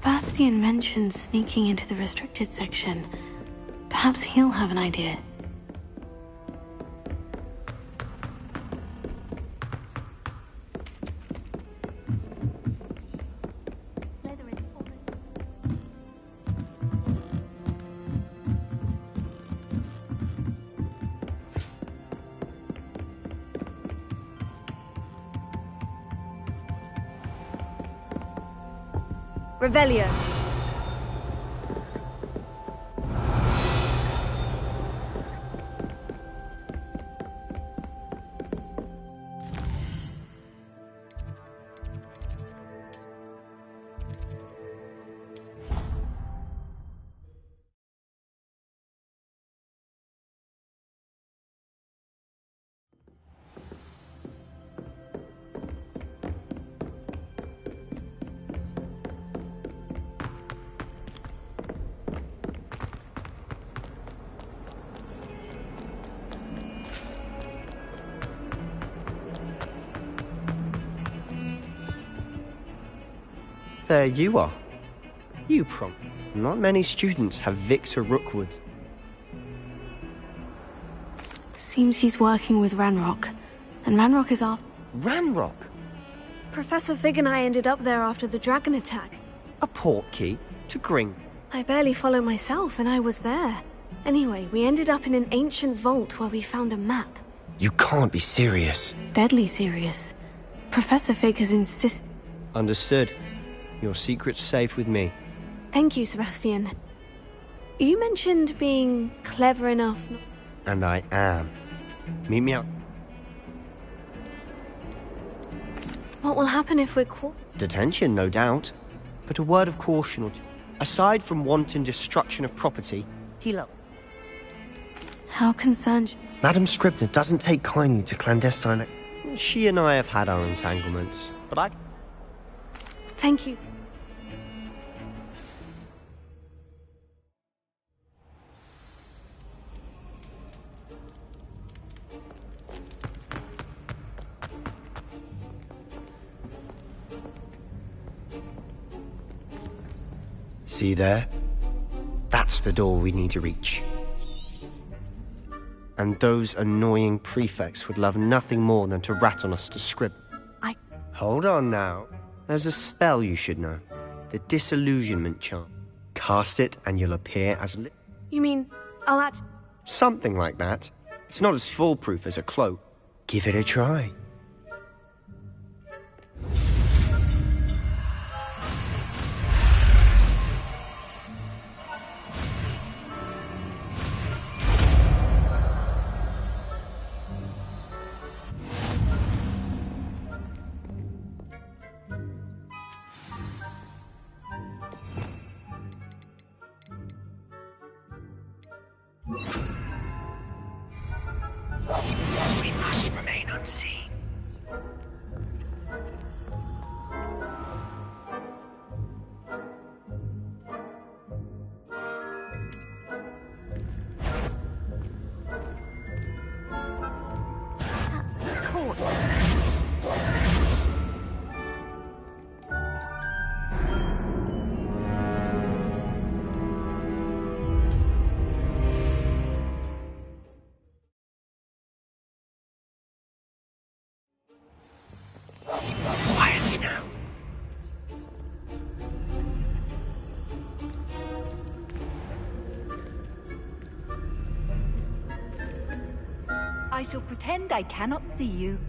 Sebastian mentioned sneaking into the restricted section. Perhaps he'll have an idea. Revelio. There you are. You Not many students have Victor Rookwood. Seems he's working with Ranrock. And Ranrock is off. Ranrock? Professor Fig and I ended up there after the dragon attack. A portkey to Gring. I barely follow myself, and I was there. Anyway, we ended up in an ancient vault where we found a map. You can't be serious. Deadly serious. Professor Fig has insisted. Understood. Your secret's safe with me. Thank you, Sebastian. You mentioned being clever enough... And I am. Meet me out. What will happen if we're caught? Detention, no doubt. But a word of caution or two. Aside from wanton destruction of property, How concerned... Madame Scribner doesn't take kindly to clandestine... She and I have had our entanglements, but I... Thank you. See there? That's the door we need to reach. And those annoying prefects would love nothing more than to rat on us to scribble. Hold on now. There's a spell you should know. The Disillusionment Charm. Cast it and you'll appear as... You mean, I'll Something like that. It's not as foolproof as a cloak. Give it a try. We must remain unseen. That's the court. Quietly now. I shall pretend I cannot see you.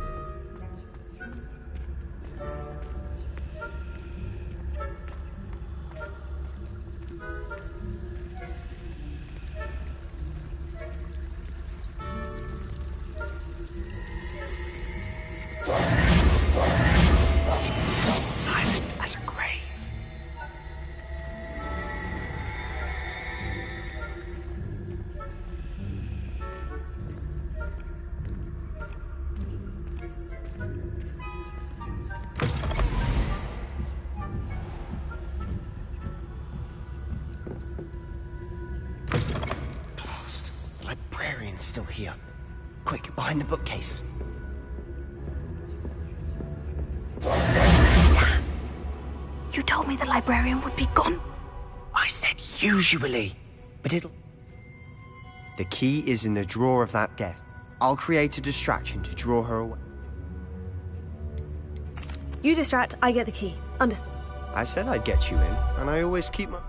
Silent as a grave. Blast. The librarian's still here. Quick, behind the bookcase. You told me the librarian would be gone. I said usually, but it'll... The key is in the drawer of that desk. I'll create a distraction to draw her away. You distract, I get the key. Understood. I said I'd get you in, and I always keep my...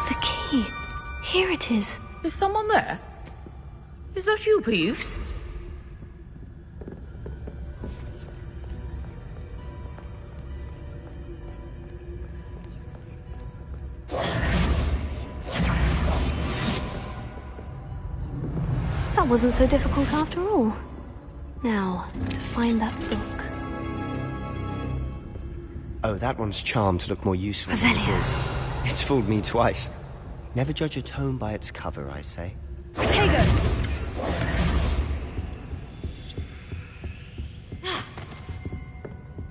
The key. Here it is. Is someone there? Is that you, Peeves? That wasn't so difficult after all. Now, to find that book. Oh, that one's charmed to look more useful than it is. It's fooled me twice. Never judge a tome by its cover, I say. Protego!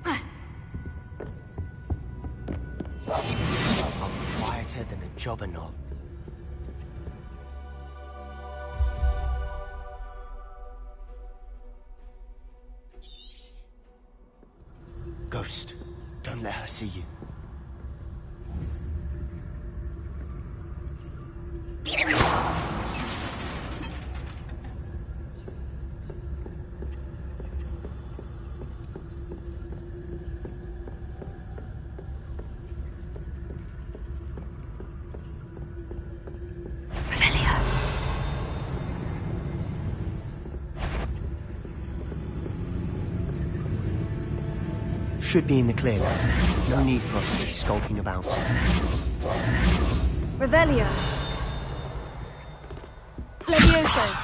I'm quieter than a jobberknoll. Ghost, don't let her see you. Should be in the clear now. No need for us to be skulking about. Revelio. Levioso.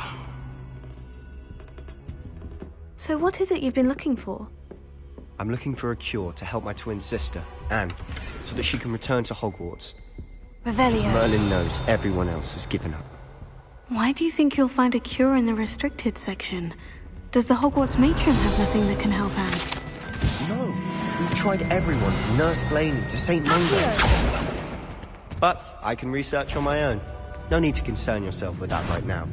So what is it you've been looking for? I'm looking for a cure to help my twin sister, Anne, so that she can return to Hogwarts. As Revelio. Merlin knows everyone else has given up. Why do you think you'll find a cure in the restricted section? Does the Hogwarts matron have nothing that can help Anne? No, we've tried everyone from Nurse Blaney to St. Mungo. But I can research on my own. No need to concern yourself with that right now.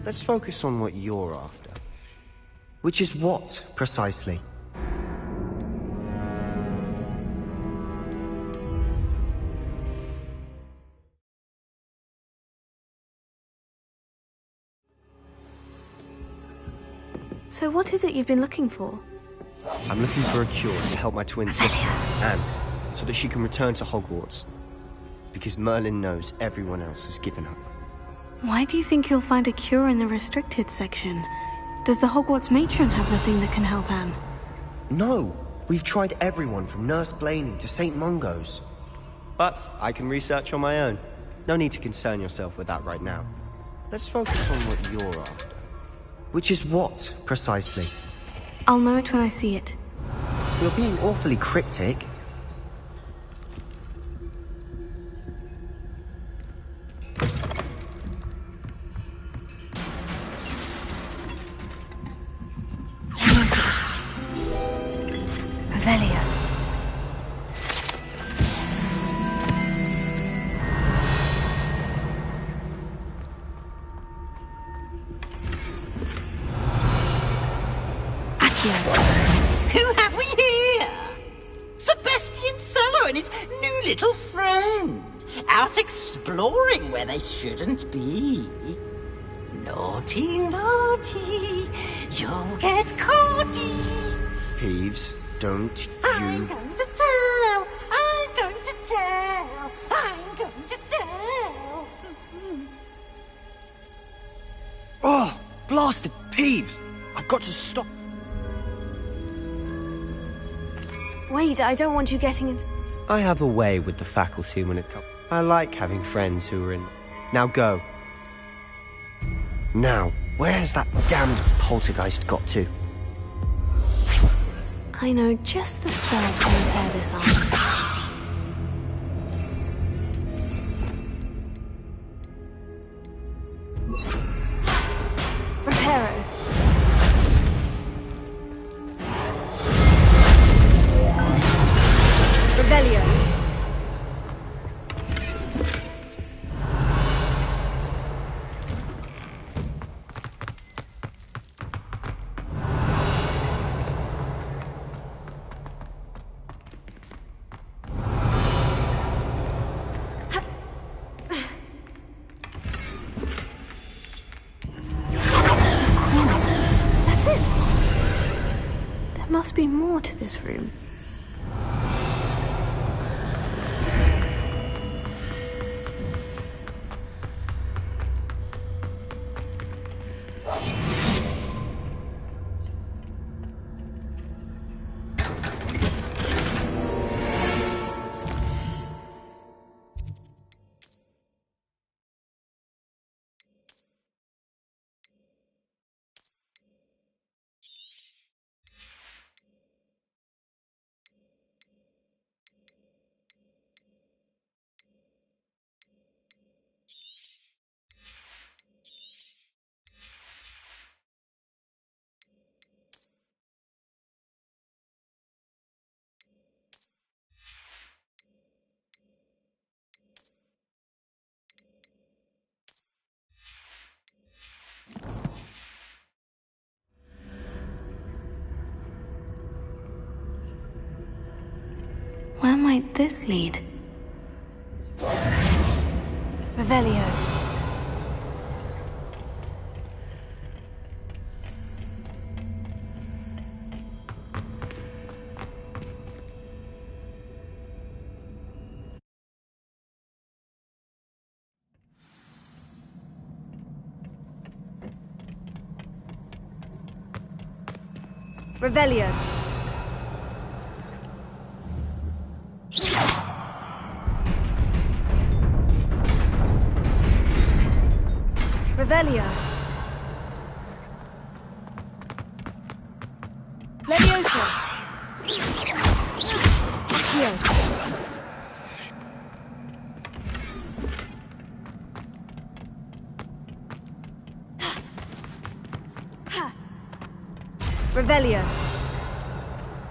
Let's focus on what you're after. Which is what, precisely? So what is it you've been looking for? I'm looking for a cure to help my twin sister, Anne, so that she can return to Hogwarts. Because Merlin knows everyone else has given up. Why do you think you'll find a cure in the restricted section? Does the Hogwarts matron have nothing that can help Anne? No, we've tried everyone from Nurse Blaney to St. Mungo's. But I can research on my own. No need to concern yourself with that right now. Let's focus on what you're after. Which is what, precisely? I'll know it when I see it. You're being awfully cryptic. Revelio. Who have we here? Sebastian Sallow and his new little friend. Out exploring where they shouldn't be. Naughty, naughty. You'll get caughty. Peeves, don't I'm you... going to tell. I'm going to tell. I'm going to tell. Oh, blasted Peeves! I've got to stop. Wait, I don't want you getting into... I have a way with the faculty when it comes. I like having friends who are in. Now go. Now, where has that damned poltergeist got to? I know just the spell to repair this arm. Reparo. must be more to this room. Where might this lead? Revelio. Revelio. Revelio. Levioso. Accio. Revelio.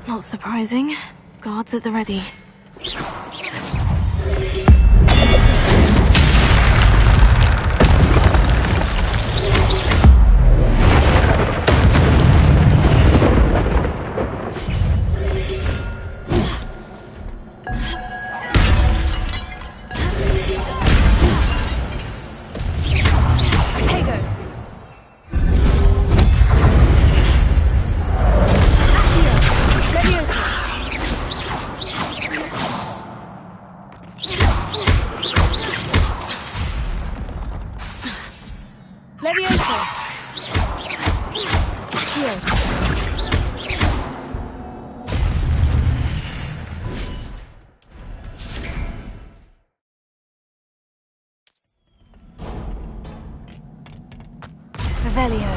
Not surprising. Guards at the ready. Levioso. Accio. Revelio.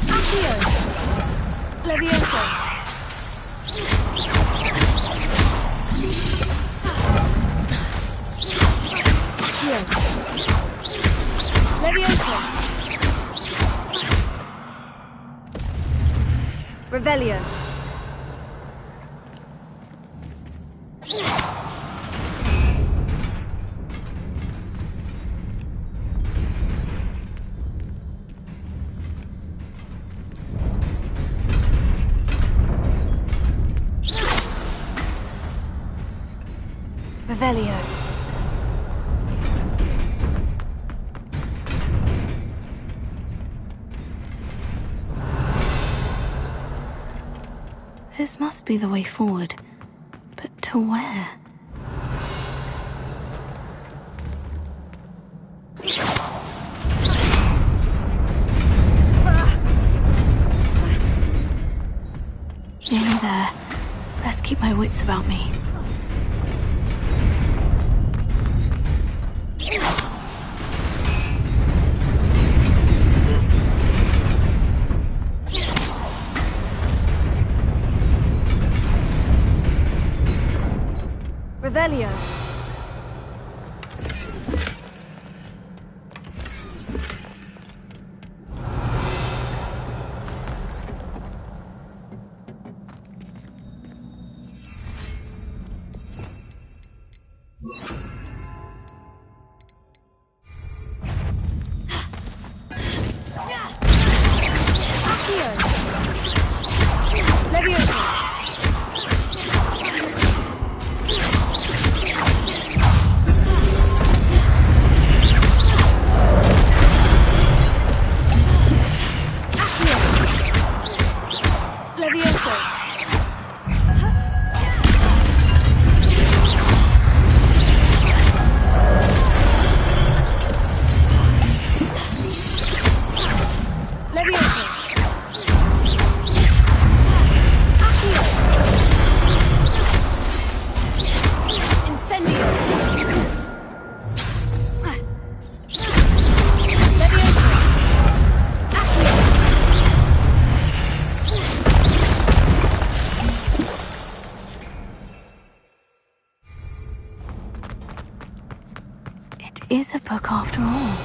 Accio. Levioso. Accio. Levioso. Revelio. Revelio. This must be the way forward. But to where? Nearly there. Best keep my wits about me. Revelio. Levioso. is a book after all.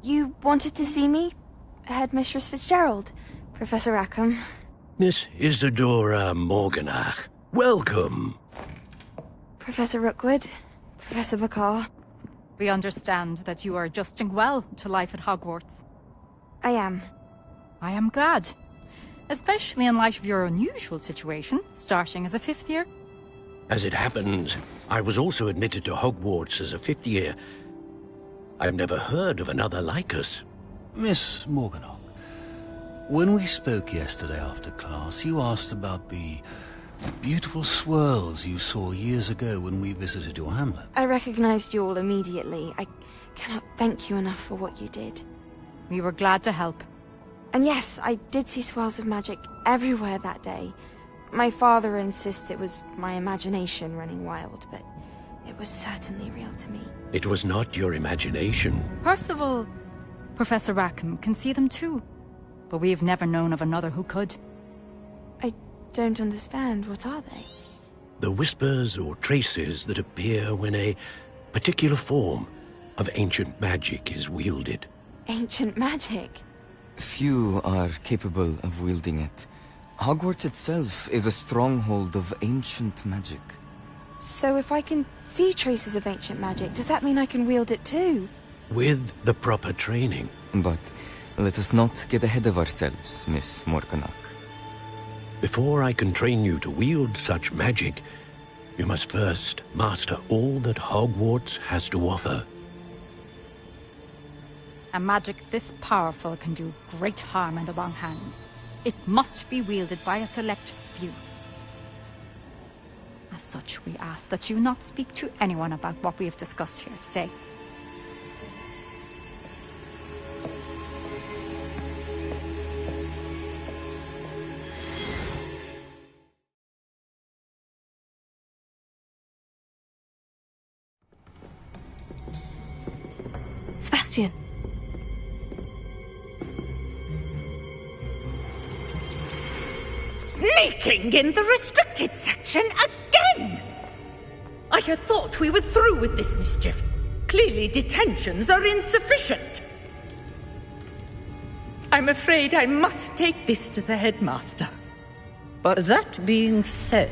You wanted to see me? Headmistress Fitzgerald? Professor Rackham? Miss Isadora Morganach, welcome. Professor Rookwood? Professor Bakar? We understand that you are adjusting well to life at Hogwarts. I am. I am glad. Especially in light of your unusual situation, starting as a 5th year. As it happens, I was also admitted to Hogwarts as a 5th year. I've never heard of another like us. Miss Morganach, when we spoke yesterday after class, you asked about the beautiful swirls you saw years ago when we visited your hamlet. I recognized you all immediately. I cannot thank you enough for what you did. We were glad to help. And yes, I did see swirls of magic everywhere that day. My father insists it was my imagination running wild, but it was certainly real to me. It was not your imagination. Percival, Professor Rackham can see them too. But we have never known of another who could. I don't understand. What are they? The whispers or traces that appear when a particular form of ancient magic is wielded. Ancient magic? Few are capable of wielding it. Hogwarts itself is a stronghold of ancient magic. So if I can see traces of ancient magic, does that mean I can wield it too? With the proper training. But let us not get ahead of ourselves, Miss Morganach. Before I can train you to wield such magic, you must first master all that Hogwarts has to offer. A magic this powerful can do great harm in the wrong hands. It must be wielded by a select few. As such, we ask that you not speak to anyone about what we have discussed here today. Sebastian. Sneaking in the restricted section again! I had thought we were through with this mischief. Clearly detentions are insufficient. I'm afraid I must take this to the headmaster. But that being said...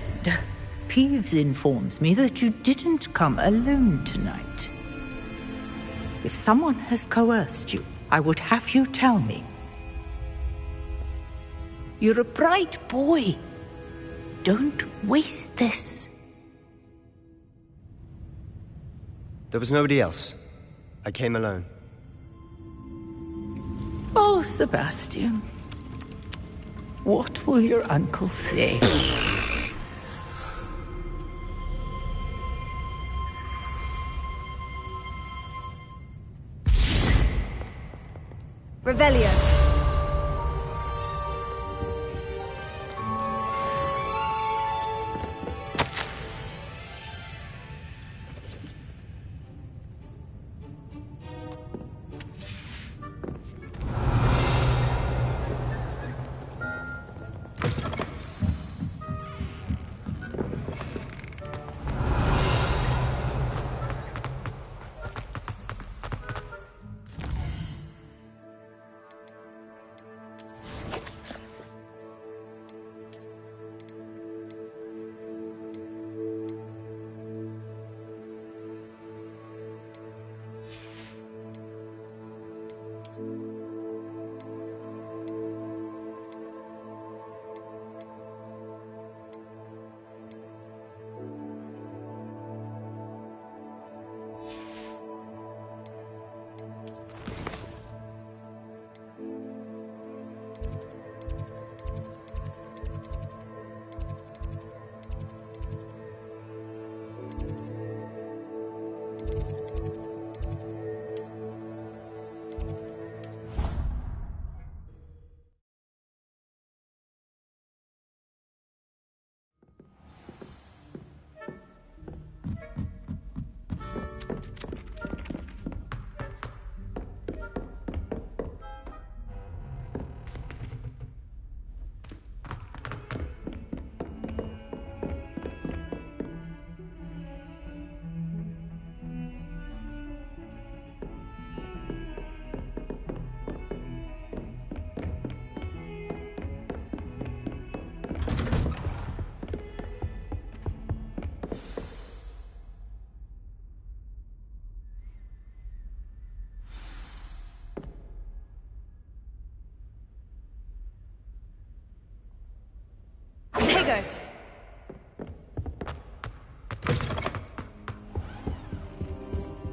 Peeves informs me that you didn't come alone tonight. If someone has coerced you, I would have you tell me. You're a bright boy. Don't waste this. There was nobody else. I came alone. Oh, Sebastian. What will your uncle say? Revelio.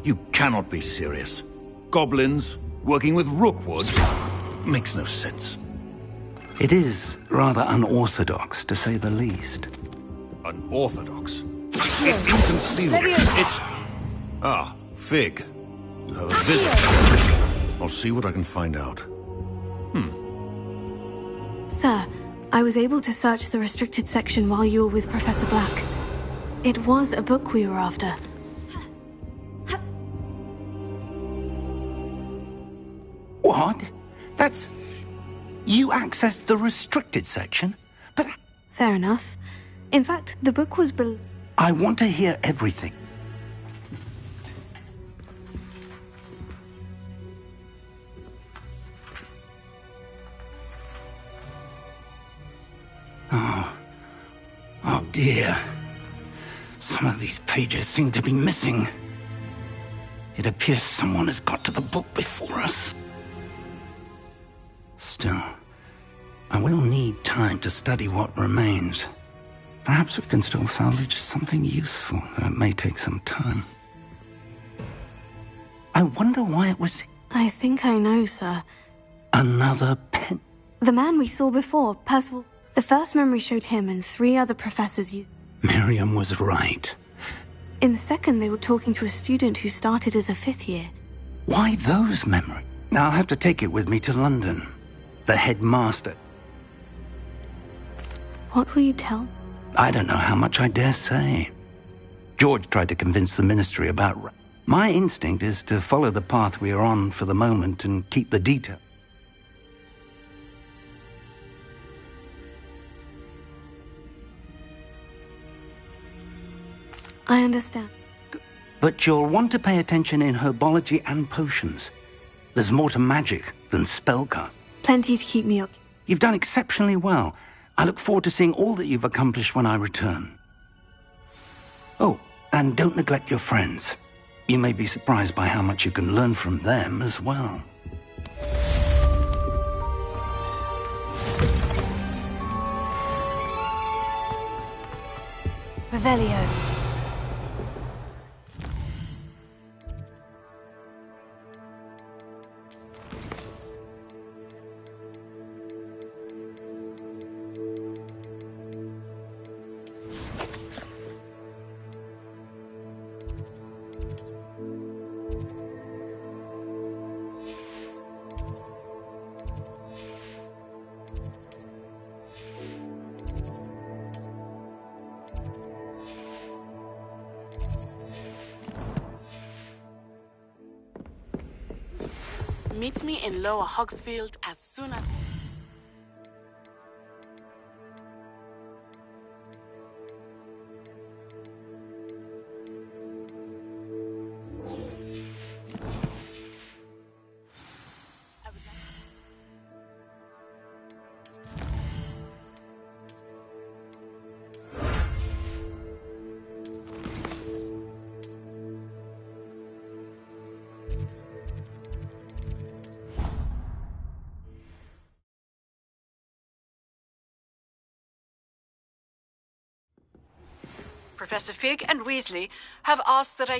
You cannot be serious. Goblins working with Rookwood makes no sense. It is rather unorthodox, to say the least. Unorthodox? It's inconceivable. It's... Ah, Fig. You have a visit. I'll see what I can find out. Sir, I was able to search the restricted section while you were with Professor Black. It was a book we were after. What? That's... You accessed the restricted section? But... Fair enough. In fact, the book was I want to hear everything. Oh dear. Some of these pages seem to be missing. It appears someone has got to the book before us. Still, I will need time to study what remains. Perhaps we can still salvage something useful, though it may take some time. I wonder why it was... I think I know, sir. Another pen... The man we saw before, Percival. The first memory showed him and 3 other professors you... Miriam was right. In the second, they were talking to a student who started as a 5th year. Why those memories? I'll have to take it with me to London. The headmaster. What will you tell? I don't know how much I dare say. George tried to convince the ministry about... My instinct is to follow the path we are on for the moment and keep the detail. I understand. But you'll want to pay attention in herbology and potions. There's more to magic than spellcast. Plenty to keep me occupied. You've done exceptionally well. I look forward to seeing all that you've accomplished when I return. Oh, and don't neglect your friends. You may be surprised by how much you can learn from them as well. Revelio. Meet me in Lower Hogsfield as soon as... Professor Fig and Weasley have asked that I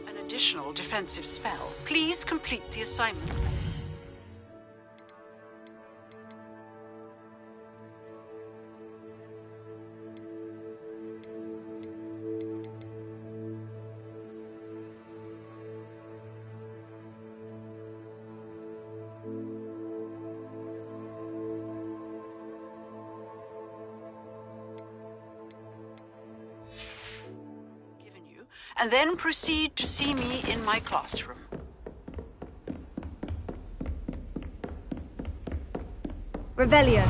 an additional defensive spell. Please complete the assignment. And then proceed to see me in my classroom. Revelio.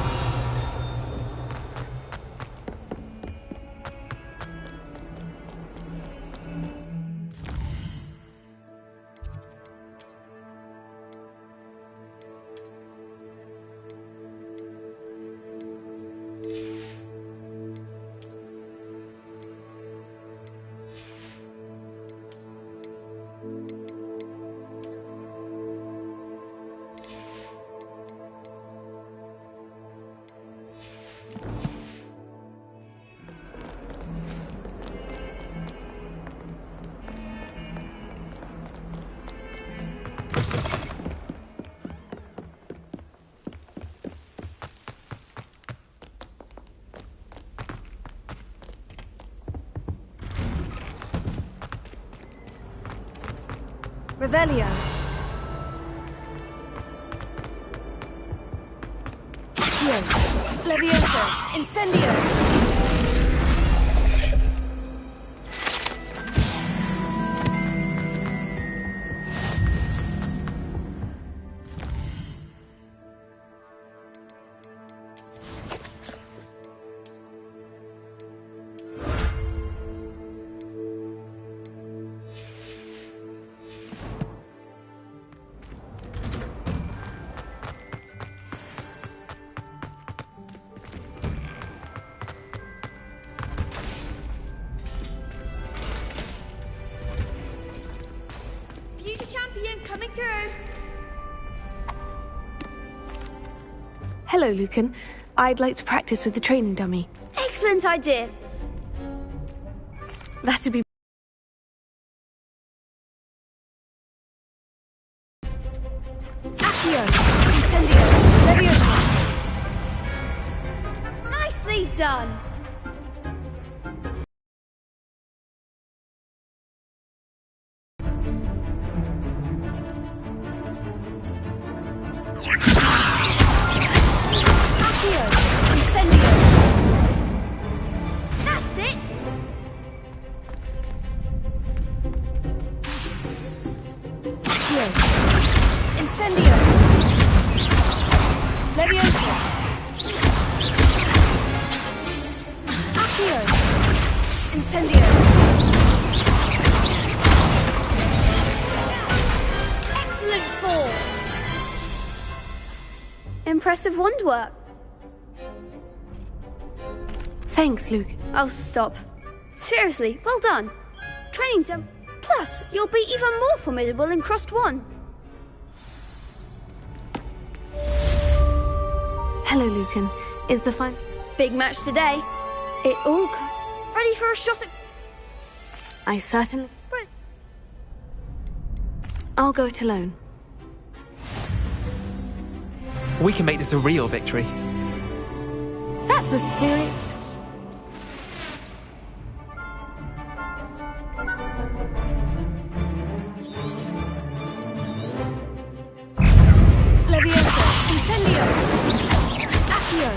Revelio. Levioso. Incendio. Hello, Lucan. I'd like to practice with the training dummy. Excellent idea. That'd be... Accio! Incendio! Levioso! Nicely done. Incendio! Levioso! Accio! Incendio! Impressive wand work. Thanks, Luke. Oh, stop. Seriously, well done. Training done. Plus, you'll be even more formidable in crossed wands. Hello, Lucan. Is the fine... Big match today. It all... Ready for a shot at... I certainly... I'll go it alone. We can make this a real victory. That's the spirit. Leviosa, Incendio, Accio.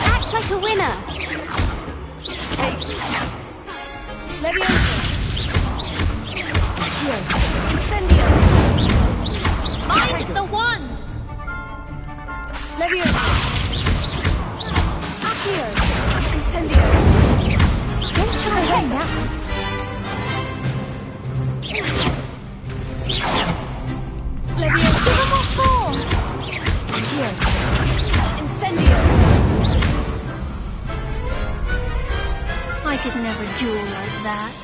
Act like a winner. Leviosa, Accio, Incendio. Mind the wand. Leviosa, Accio, Incendio. Don't try right now. Leviosa, give him a fall! Here. Incendio! I could never duel like that.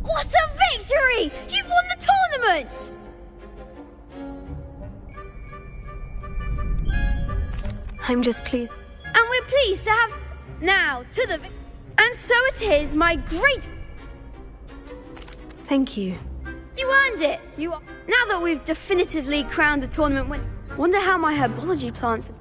What a victory! You've won the tournament! I'm just pleased. And we're pleased to have... Now, to the... And so it is, my great... Thank you. You earned it! Now that we've definitively crowned the tournament win... Wonder how my herbology plants...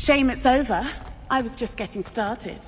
Shame it's over. I was just getting started.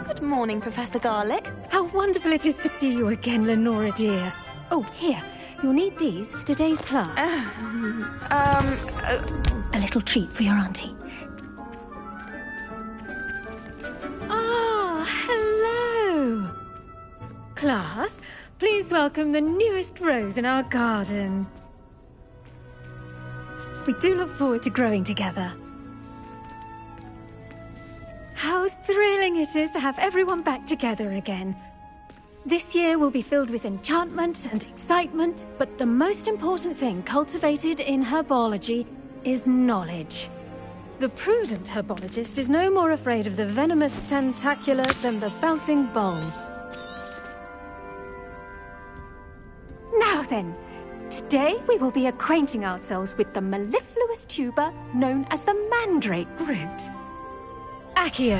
Good morning, Professor Garlick. How wonderful it is to see you again, Lenora dear. Oh, here. You'll need these for today's class. A little treat for your auntie. Ah, hello. Class, please welcome the newest rose in our garden. We do look forward to growing together. How thrilling it is to have everyone back together again. This year will be filled with enchantment and excitement, but the most important thing cultivated in herbology is knowledge. The prudent herbologist is no more afraid of the venomous tentacula than the bouncing bulb. Now then, today we will be acquainting ourselves with the mellifluous tuber known as the mandrake root. Accio.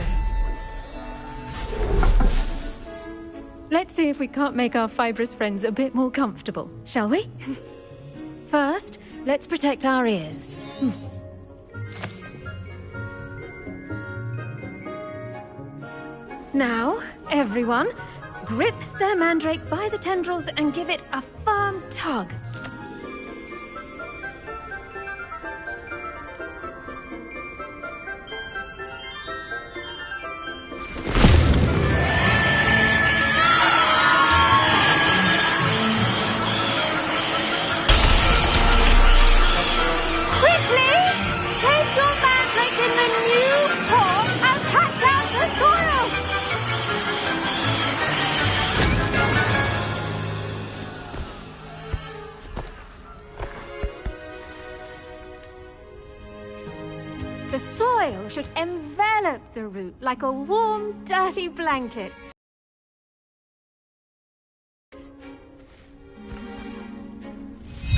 Let's see if we can't make our fibrous friends a bit more comfortable, shall we? First, let's protect our ears. Now, everyone, grip their mandrake by the tendrils and give it a firm tug. Should envelop the root like a warm, dirty blanket.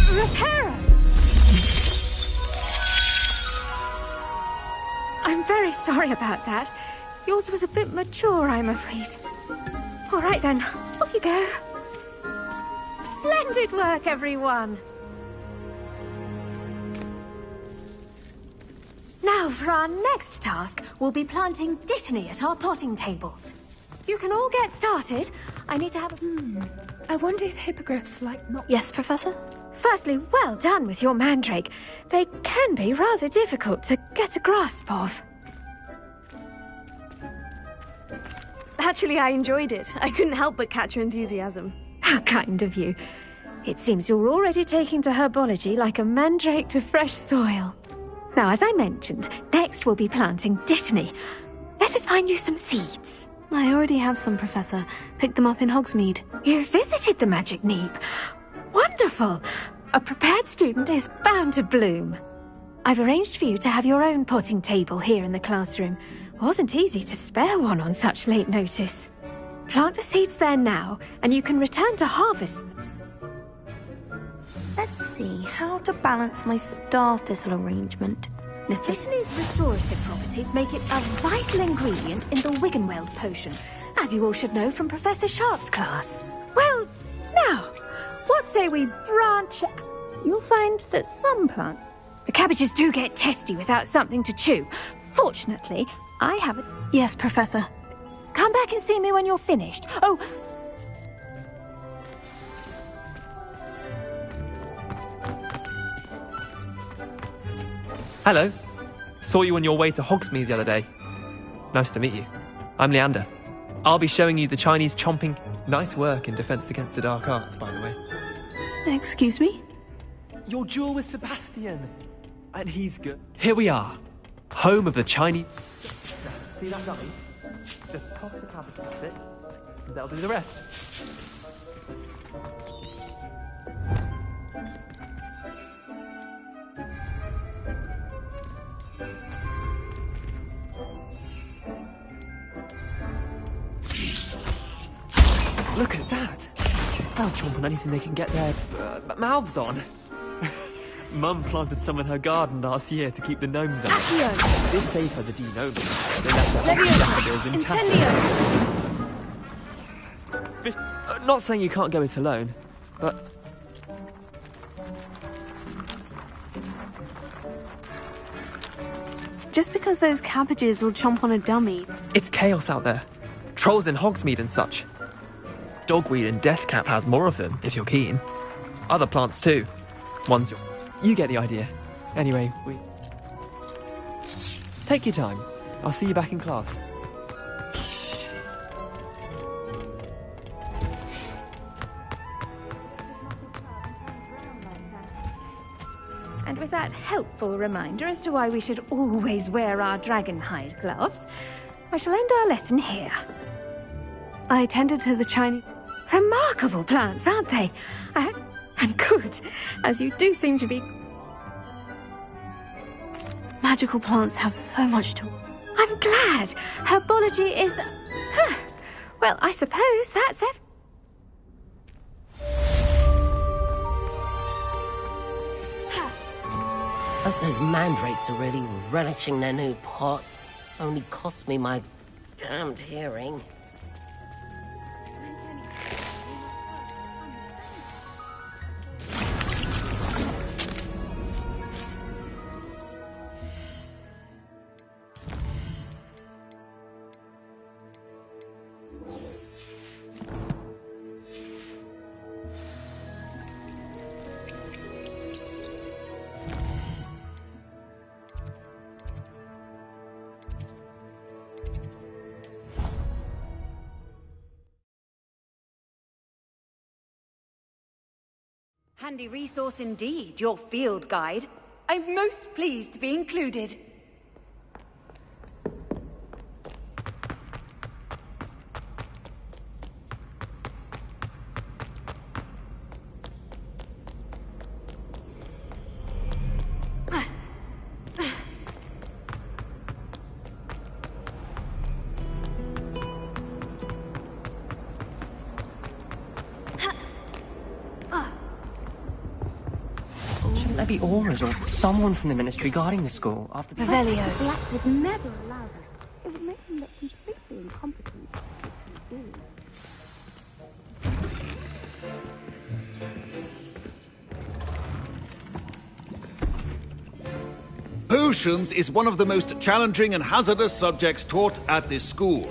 Reparo! I'm very sorry about that. Yours was a bit mature, I'm afraid. All right then, off you go. Splendid work, everyone. Now, for our next task, we'll be planting Dittany at our potting tables. You can all get started. I need to have I wonder if hippogriffs like not... Yes, Professor? Firstly, well done with your mandrake. They can be rather difficult to get a grasp of. Actually, I enjoyed it. I couldn't help but catch your enthusiasm. How kind of you. It seems you're already taking to herbology like a mandrake to fresh soil. Now, as I mentioned, next we'll be planting Dittany. Let us find you some seeds. I already have some, Professor. Picked them up in Hogsmeade. You visited the Magic Neep. Wonderful! A prepared student is bound to bloom. I've arranged for you to have your own potting table here in the classroom. Wasn't easy to spare one on such late notice. Plant the seeds there now, and you can return to harvest them. Let's see how to balance my star thistle arrangement. Dittany's restorative properties make it a vital ingredient in the Wiggenweld potion, as you all should know from Professor Sharp's class. Well, now, what say we branch... You'll find that some plant... The cabbages do get testy without something to chew. Fortunately, I have a... Yes, Professor. Come back and see me when you're finished. Oh... Hello. Saw you on your way to Hogsmeade the other day. Nice to meet you. I'm Leander. I'll be showing you the Chinese chomping. Nice work in Defense Against the Dark Arts, by the way. Excuse me? Your duel with Sebastian. And he's good. Here we are. Home of the Chinese... See that dummy? Just toss the cabbage at it. They'll do the rest. Look at that! They'll chomp on anything they can get their mouths on. Mum planted some in her garden last year to keep the gnomes out. Accio! Did save her the denomes. They left her daffodils intact. Incendio! Not saying you can't go it alone, but... Just because those cabbages will chomp on a dummy... It's chaos out there. Trolls in Hogsmeade and such. Dogweed and Deathcap has more of them, if you're keen. Other plants too. Ones you get the idea. Anyway, take your time. I'll see you back in class. And with that helpful reminder as to why we should always wear our dragonhide gloves, I shall end our lesson here. I attended to the Chinese... Remarkable plants, aren't they? And good, as you do seem to be... Magical plants have so much to... I'm glad. Herbology is... Well, I suppose that's it. Hope those mandrakes are really relishing their new pots. Only cost me my damned hearing. Handy resource indeed, your field guide. I'm most pleased to be included. There be Auras or someone from the Ministry guarding the school after the... Revelio. Black would never allow that. It would make him look completely incompetent. Potions is one of the most challenging and hazardous subjects taught at this school.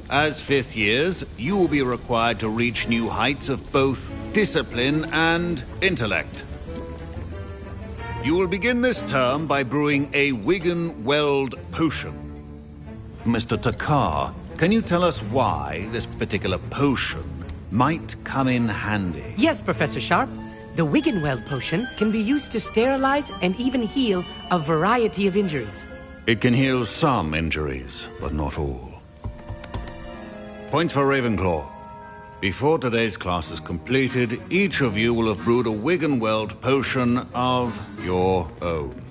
As fifth years, you will be required to reach new heights of both discipline and intellect. You will begin this term by brewing a Wiggenweld potion. Mr. Takar, can you tell us why this particular potion might come in handy? Yes, Professor Sharp. The Wiggenweld potion can be used to sterilize and even heal a variety of injuries. It can heal some injuries, but not all. Points for Ravenclaw. Before today's class is completed, each of you will have brewed a Wiggenweld potion of your own.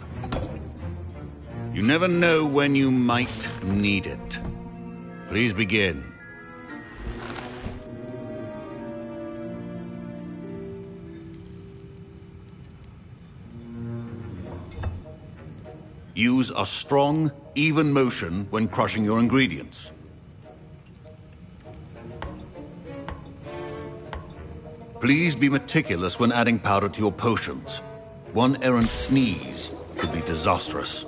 You never know when you might need it. Please begin. Use a strong, even motion when crushing your ingredients. Please be meticulous when adding powder to your potions. One errant sneeze could be disastrous.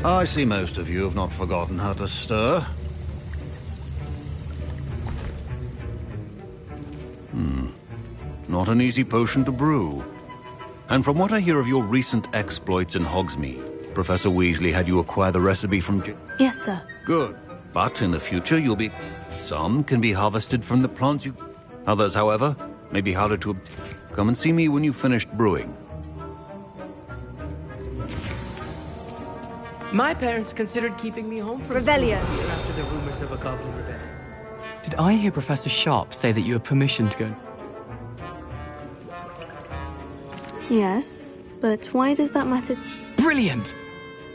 I see most of you have not forgotten how to stir. Not an easy potion to brew. And from what I hear of your recent exploits in Hogsmeade, Professor Weasley had you acquire the recipe from Yes, sir. Good. But in the future, you'll be... Some can be harvested from the plants you... Others, however, may be harder to obtain. Come and see me when you've finished brewing. My parents considered keeping me home from Revelio. school after the rumors of a goblin rebellion. Did I hear Professor Sharp say that you have permission to go? Yes, but why does that matter? Brilliant!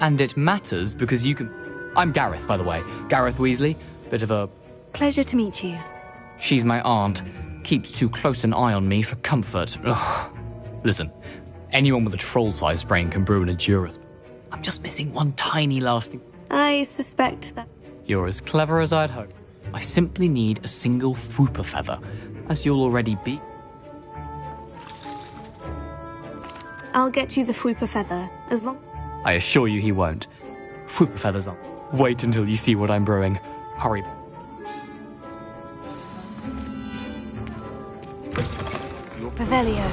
And it matters because you can... I'm Gareth, by the way. Gareth Weasley. Bit of a... Pleasure to meet you. She's my aunt. Keeps too close an eye on me for comfort. Ugh. Listen, anyone with a troll-sized brain can brew an Endurus. I'm just missing one tiny last thing. I suspect that... You're as clever as I'd hoped. I simply need a single Fwooper feather, as you'll already be. I'll get you the Fwooper feather, as long... I assure you he won't. Fwooper feathers on. Wait until you see what I'm brewing. Hurry. Revelio.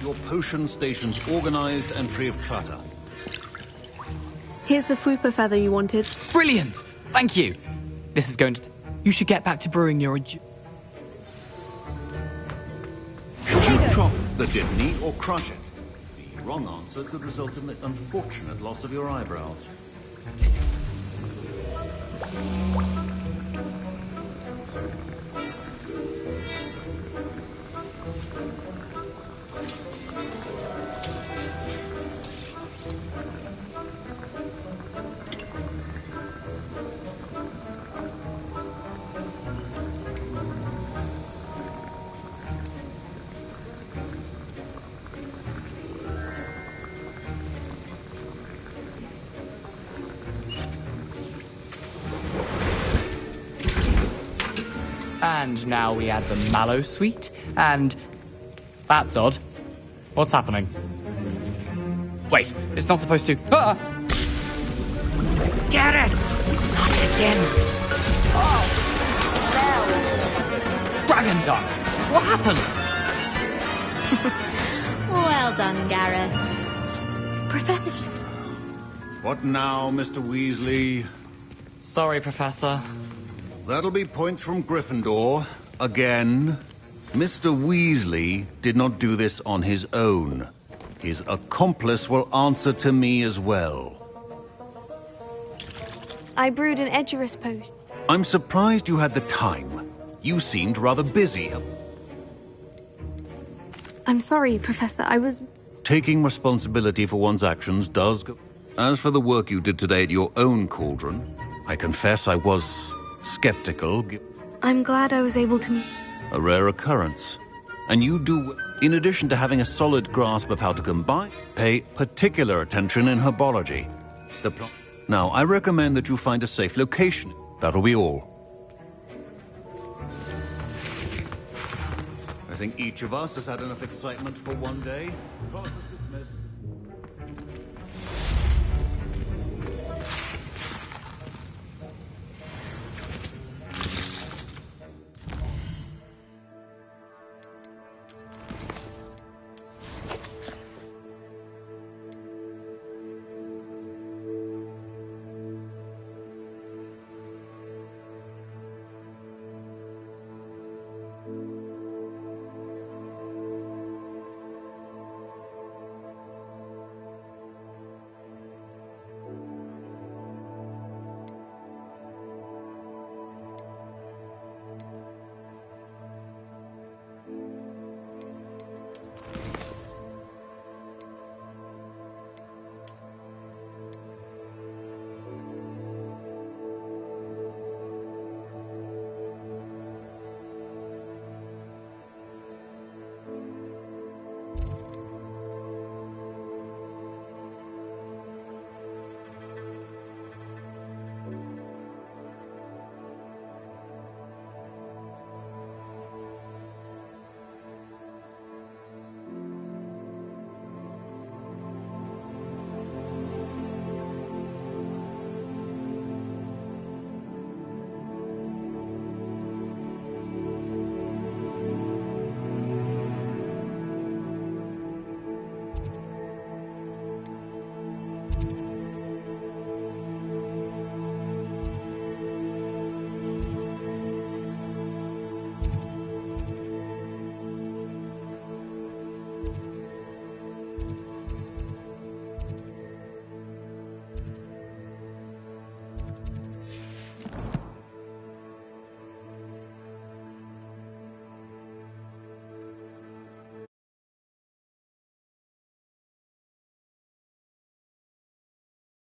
Your potion station's organized and free of clutter. Here's the Fwooper feather you wanted. Brilliant! Thank you. This is going to... You should get back to brewing your... Should you chop the Dibney or crush it? The wrong answer could result in the unfortunate loss of your eyebrows. And now we add the mallow sweet, and... That's odd. What's happening? Wait, it's not supposed to... Ah! Get it! Not again! Oh! Dragon Dung! What happened? Well done, Gareth. Professor... What now, Mr. Weasley? Sorry, Professor. That'll be points from Gryffindor. Again. Mr. Weasley did not do this on his own. His accomplice will answer to me as well. I brewed an Edurus potion. I'm surprised you had the time. You seemed rather busy. I'm sorry, Professor. I was... Taking responsibility for one's actions does go... As for the work you did today at your own cauldron, I confess I was... skeptical. I'm glad I was able to meet... A rare occurrence. And you do, in addition to having a solid grasp of how to combine, pay particular attention in herbology. Now, I recommend that you find a safe location. That'll be all. I think each of us has had enough excitement for one day.